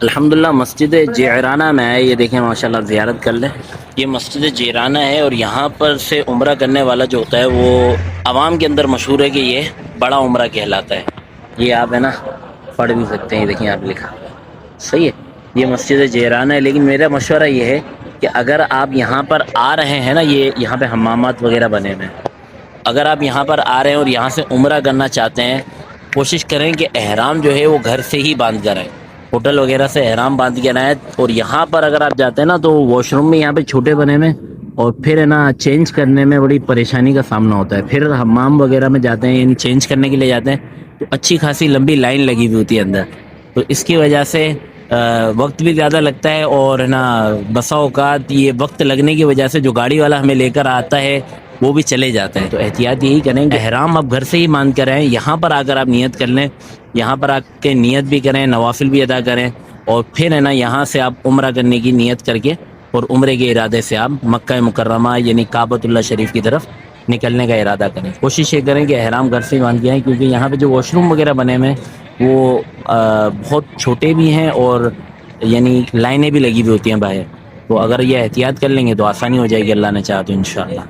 الحمدللہ مسجد جعرانہ میں ہے، یہ دیکھیں ماشاءاللہ زیارت کر لیں. یہ مسجد جعرانہ ہے اور یہاں پر سے عمرہ کرنے والا جو ہوتا ہے وہ عوام کے اندر مشہور ہے کہ یہ بڑا عمرہ کہلاتا ہے. یہ آپ ہے نا پڑھ بھی سکتے ہیں، دیکھیں آپ لکھا صحیح ہے. یہ مسجد جعرانہ ہے، لیکن میرا مشورہ یہ ہے کہ اگر آپ یہاں پر آ رہے ہیں نا، یہ یہاں پہ حمامات وغیرہ بنے ہوئے ہیں، اگر آپ یہاں پر آ رہے ہیں اور یہاں سے عمرہ کرنا چاہتے ہیں، کوشش کریں کہ احرام جو ہے وہ گھر سے ہی باندھ کر آئیں، ہوٹل وغیرہ سے احرام باندھ کے آئیں. اور یہاں پر اگر آپ جاتے ہیں نا تو واش روم میں یہاں پہ چھوٹے بنے میں، اور پھر ہے نا چینج کرنے میں بڑی پریشانی کا سامنا ہوتا ہے. پھر حمام وغیرہ میں جاتے ہیں، یعنی چینج کرنے کے لیے جاتے ہیں تو اچھی خاصی لمبی لائن لگی ہوئی ہوتی ہے اندر. تو اس کی وجہ سے وقت بھی زیادہ لگتا ہے، اور ہے نا بسا اوقات یہ وقت لگنے کی وجہ سے جو گاڑی والا ہمیں لے کر آتا ہے وہ بھی چلے جاتے ہیں. تو احتیاط یہی کریں کہ احرام آپ گھر سے ہی باندھ کر آئیں. یہاں پر آ کر آپ نیت کر لیں، یہاں پر آ کے نیت بھی کریں، نوافل بھی ادا کریں، اور پھر ہے نا یہاں سے آپ عمرہ کرنے کی نیت کر کے اور عمرے کے ارادے سے آپ مکہ مکرمہ یعنی کعبۃ اللہ شریف کی طرف نکلنے کا ارادہ کریں. کوشش یہ کریں کہ احرام گھر سے ہی باندھ کے آئیں، کیونکہ یہاں پہ جو واش روم وغیرہ بنے ہوئے ہیں وہ بہت چھوٹے بھی ہیں اور یعنی لائنیں بھی لگی ہوئی ہوتی ہیں باہر. تو اگر یہ احتیاط کر لیں گے تو آسانی ہو جائے گی، اللہ نے چاہا تو انشاءاللہ.